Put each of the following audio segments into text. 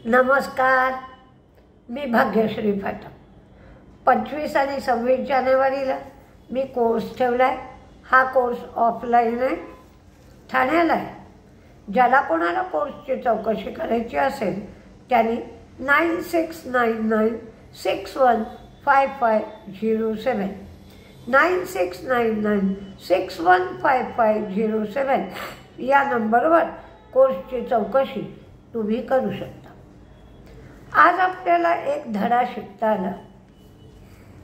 नमस्कार, मी भाग्यश्री फाटक। 25 आणि 26 जानेवारीला मी कोर्स ठेवला आहे। हा कोर्स ऑफलाईन आहे, ठाण्याला आहे। ज्याला कोणाला कोर्सची चौकशी करायची असेल त्यांनी 9699615507 9699615507 या नंबरवर कोर्सची चौकशी तुम्ही करू शकता। आज आपल्याला एक धडा शिकता आला।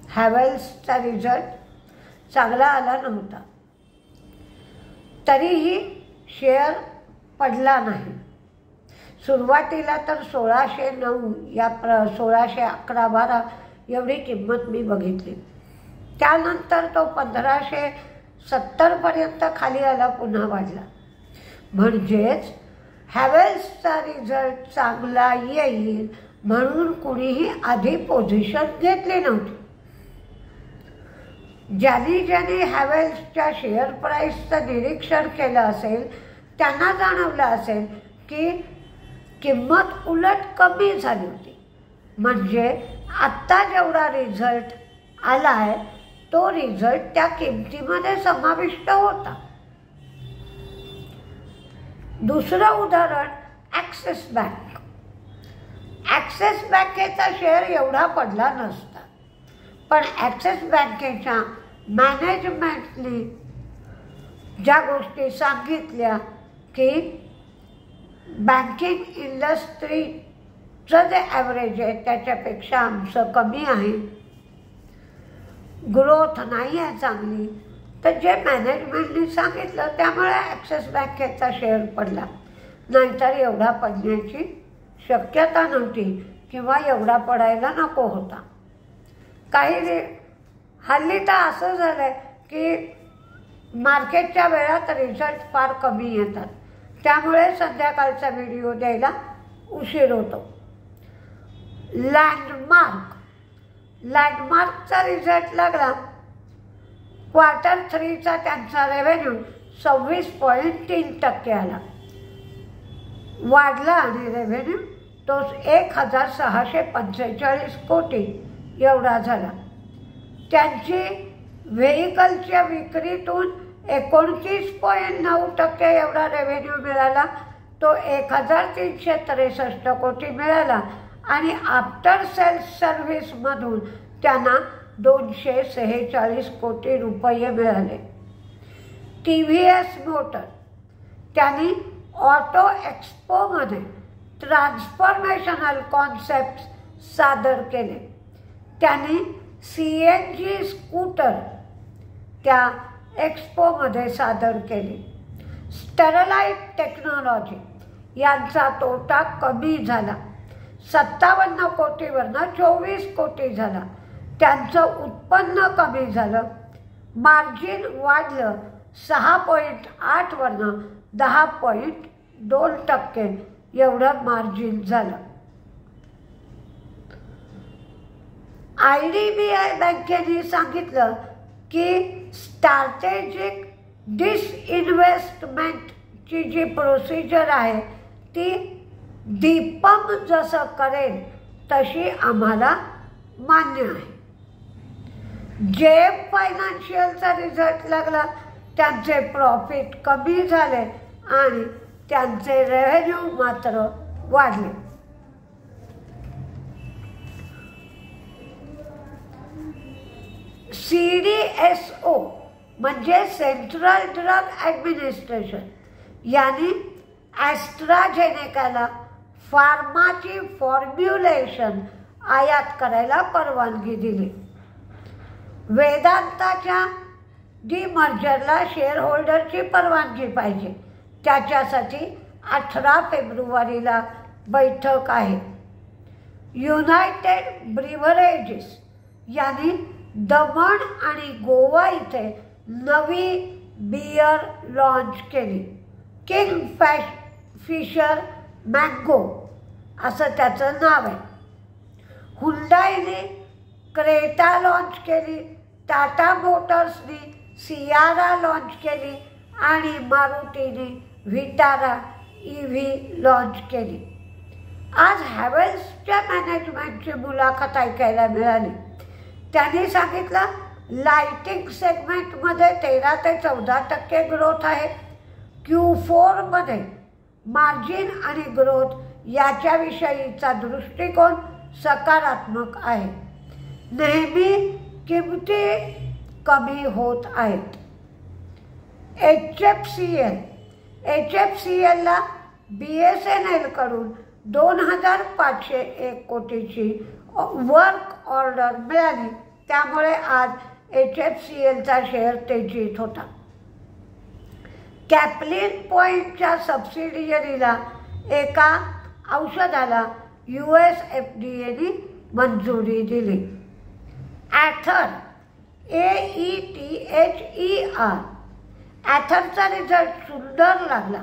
हॅवेल्सचा रिझल्ट चांगला आला नव्हता, तरीही शेअर पडला नाही। सुरुवातीला तर 1609 या 1611-12 एवढी किंमत मी बघितली। त्यानंतर तो 1570पर्यंत खाली आला, पुन्हा वाढला। म्हणजेच हॅवेल्सचा रिझल्ट चांगला येईल म्हणून कुणीही आधी पोझिशन घेतली नव्हती। ज्यांनी हॅवेल्सच्या शेअर प्राईसचं निरीक्षण केलं असेल त्यांना जाणवलं असेल की किंमत उलट कमी झाली होती। म्हणजे आत्ता जेवढा रिझल्ट आला आहे तो रिझल्ट त्या किमतीमध्ये समाविष्ट होता। दुसरं उदाहरण ॲक्सिस बँक। ॲक्सिस बँकेचा शेअर एवढा पडला नसता, पण ॲक्सिस बँकेच्या मॅनेजमेंटने ज्या गोष्टी सांगितल्या की बँकिंग इंडस्ट्रीचं जे ॲव्हरेज आहे त्याच्यापेक्षा आमचं कमी आहे, ग्रोथ नाही आहे चांगली, तर जे मॅनेजमेंटने सांगितलं त्यामुळे ॲक्सिस बँकेचा शेअर पडला। नाहीतर एवढा पडण्याची शक्यता नव्हती किंवा एवढा पडायला नको होता। हल्ली तर असं झालं आहे की मार्केटच्या वेळात रिझल्ट फार कमी येतात, त्यामुळे संध्याकाळचा व्हिडिओ द्यायला उशीर होतो। लँडमार्कचा रिझल्ट लागला। क्वार्टर 3चा त्यांचा रेव्हेन्यू 26.3% आला, वाढला आणि रेव्हेन्यू तो 1645 कोटी एवढा झाला। त्यांची व्हेइकलच्या विक्रीतून 29.9% एवढा रेव्हेन्यू मिळाला, तो 1363 कोटी मिळाला आणि आफ्टर सेल्स सर्व्हिसमधून त्यांना 246 कोटी रुपये मिळाले। TVS मोटर त्यांनी ऑटो एक्सपोमध्ये ट्रान्सफॉर्मेशनल कॉन्सेप्ट सादर केले। त्यांनी CNG स्कूटर त्या एक्सपोमध्ये सादर केले। स्टरलाइट टेक्नॉलॉजी यांचा तोटा कमी झाला, 57 कोटीवरनं 24 कोटी झाला। त्यांचं उत्पन्न कमी झालं, मार्जिन वाढलं, 6.8 वरनं 10.2% एवढं मार्जिन झालं। IDBI बँकेने सांगितलं की स्ट्रॅटेजिक डिसइन्व्हेस्टमेंटची जी प्रोसिजर आहे ती दीपम जसं करेल तशी आम्हाला मान्य आहे। JM फायनान्शियलचा रिझल्ट लागला, त्यांचे प्रॉफिट कमी झाले आणि त्यांचे रेव्हेन्यू मात्र वाढले। CDSO म्हणजे सेंट्रल ड्रग ॲडमिनिस्ट्रेशन यांनी ॲस्ट्राझेनेकाला फार्माची फॉर्म्युलेशन आयात करायला परवानगी दिली। वेदांताच्या डीमर्जरला शेअरहोल्डरची परवानगी पाहिजे, त्याच्यासाठी 18 फेब्रुवारीला बैठक आहे। युनायटेड ब्रिव्हरेजेस यांनी दमण आणि गोवा इथे नवी बियर लॉन्च केली। किंगफिशर मँगो असं त्याचं नाव आहे। हुंडाईने क्रेटा लॉन्च केली, टाटा मोटर्सने सियारा लॉन्च केली आणि मारुतीने व्हिटारा EV लॉन्च केली। आज हॅवेल्सच्या मॅनेजमेंटची मुलाखत ऐकायला मिळाली. त्यांनी सांगितलं लाइटिंग सेगमेंटमध्ये 13 ते 14% ग्रोथ आहे. Q4मध्ये मार्जिन आणि ग्रोथ याच्याविषयीचा दृष्टिकोन सकारात्मक आहे. नेहमी किमती कमी होत आहेत. HFCLला BSNLकडून 2,501 कोटीची वर्क ऑर्डर मिळाली. त्यामुळे आज HFCLचा शेअर तेजीत होता. कॅप्लिन पॉइंटच्या सबसिडियरीला एका औषधाला USFDAने मंजुरी दिली. ॲथर AETHER ॲथरचा रिझल्ट सुंदर लागला.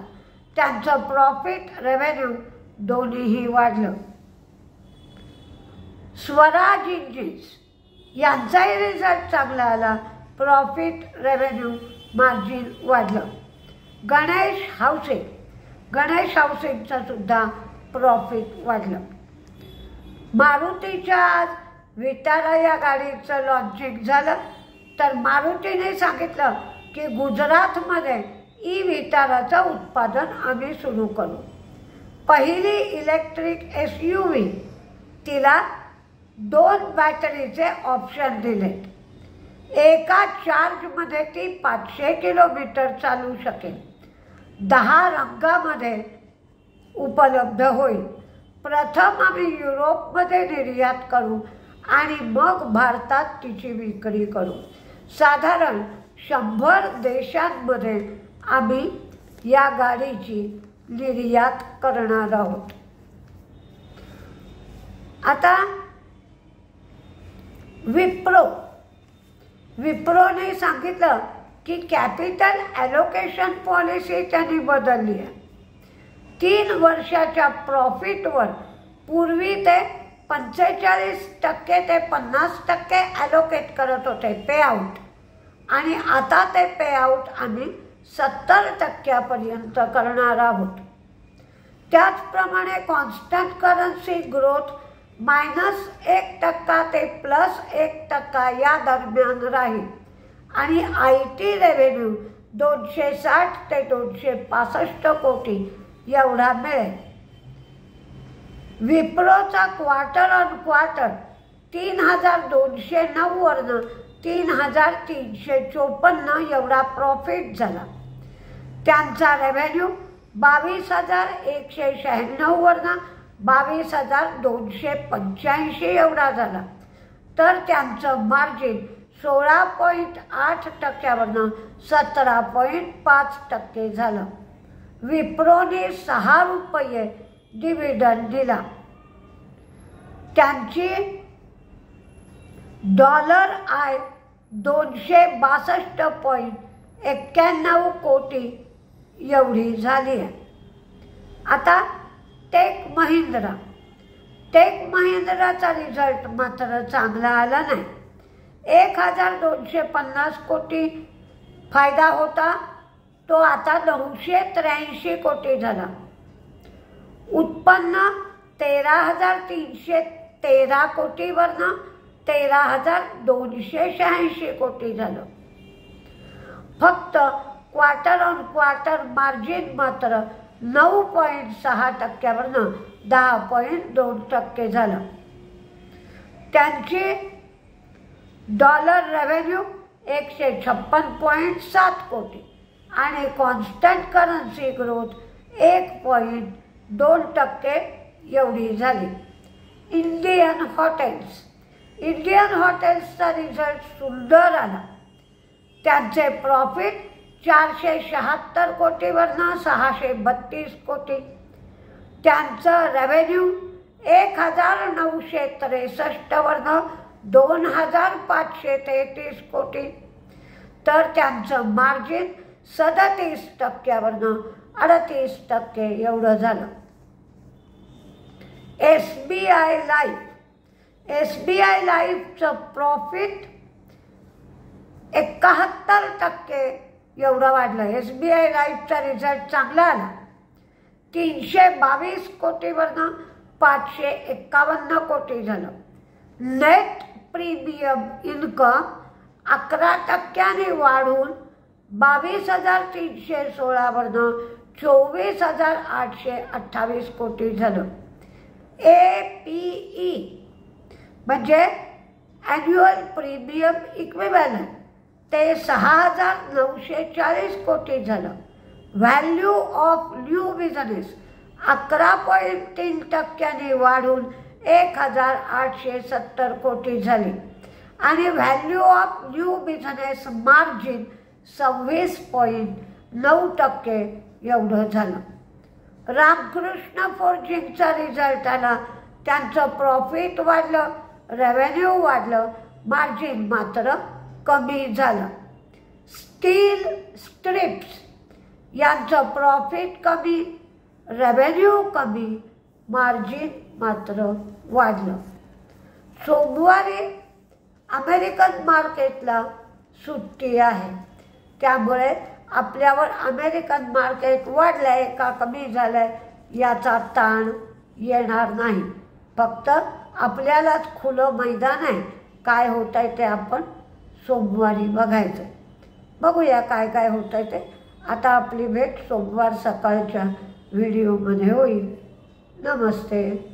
त्यांचं प्रॉफिट रेव्हेन्यू दोन्हीही वाढलं. स्वराज इंजिन्स यांचाही रिझल्ट चांगला आला. प्रॉफिट रेव्हेन्यू मार्जिन वाढलं. गणेश हाऊसिंगचं सुद्धा प्रॉफिट वाढलं. मारुतीच्या आज विटारा या गाडीचं लॉन्चिंग झालं. तर मारुतीने सांगितलं की गुजरातमध्ये विटाराचं उत्पादन आम्ही सुरू करू. पहिली इलेक्ट्रिक SUV तिला 2 बॅटरीचे ऑप्शन दिले. एका चार्जमध्ये ती 500 किलोमीटर चालू शकेल. 10 रंगामध्ये उपलब्ध होईल. प्रथम आम्ही युरोपमध्ये निर्यात करू आणि मग भारतात तिची विक्री करू. साधारण 100 देशांमध्ये आम्ही या गाडीची निर्यात करणार आहोत. आता विप्रोने सांगितलं की कॅपिटल ॲलोकेशन पॉलिसी त्यांनी बदलली आहे. 3 वर्षाच्या प्रॉफिटवर पूर्वी ते 45% ते 50% ॲलोकेट करत होते पेआउट, आणि आता ते पेआउट आम्ही 70% करणार आहोत. त्याचप्रमाणे कॉन्स्टंट करन्सी ग्रोथ -1% ते +1% या दरम्यान राहील आणि IT रेव्हेन्यू 260 ते 265 कोटी एवढा मिळेल. विप्रोचा क्वार्टर ऑन क्वार्टर 3,209 वरनं 3,354 एवढा प्रॉफिट झाला. त्यांचा रेव्हेन्यू 22,196 वरनं 22,285 एवढा झाला. तर त्यांचं मार्जिन 16.8% वरनं 17.5% झालं. विप्रोने 6 रुपये डिव्हिडंड दिला. त्यांची $262.91 कोटी एवढी झाली आहे. आता टेक महिंद्राचा रिझल्ट मात्र चांगला आला नाही. 1,250 कोटी फायदा होता, तो आता 983 कोटी झाला. उत्पन्न 13,313 कोटीवरनं 13,286 कोटी झालं. फक्त क्वार्टर ऑन क्वार्टर मार्जिन मात्र 9.6% वरनं 10.2% झालं. त्यांची डॉलर रेव्हेन्यू 156.7 कोटी आणि कॉन्स्टंट करन्सी ग्रोथ 1.2% एवढी झाली. इंडियन हॉटेल्सचा रिझल्ट सुंदर आला. त्यांचे प्रॉफिट 476 कोटीवरनं 632 कोटी. त्यांचं रेव्हेन्यू 1,963 वरनं 2,533 कोटी. तर त्यांचं मार्जिन 37% वरनं 38% एवढं झालं. SBI लाईफचं प्रॉफिट 71% एवढं वाढलं. SBI लाईफचा रिझल्ट चांगला आला. 322 कोटीवरनं 551 कोटी झालं. नेट प्रीमियम इन्कम 11% वाढून 22,316 वरनं 24,828 कोटी झालं. APE म्हणजे ॲन्युअल प्रीमियम इक्विव्हॅलंट ते 6,940 कोटी झालं. व्हॅल्यू ऑफ न्यू बिझनेस 11.3% वाढून 1,870 कोटी झाली आणि value of new business margin 26.9% एवढं झालं. रामकृष्ण फोर्जिंगचा रिझल्ट आला. त्यांचं प्रॉफिट वाढलं, रेव्हेन्यू वाढलं, मार्जिन मात्र कमी झालं. स्टील स्ट्रिप्स यांचं प्रॉफिट कमी, रेव्हेन्यू कमी, मार्जिन मात्र वाढलं. सोमवारी अमेरिकन मार्केटला सुट्टी आहे, त्यामुळे आपल्यावर अमेरिकन मार्केट वाढलं आहे का कमी झालं आहे याचा ताण येणार नाही. फक्त आपल्यालाच खुलं मैदान आहे. काय होत आहे ते आपण सोमवारी बघायचं. बघूया काय काय होत आहे ते. आता आपली भेट सोमवार सकाळच्या व्हिडिओमध्ये होईल. नमस्ते.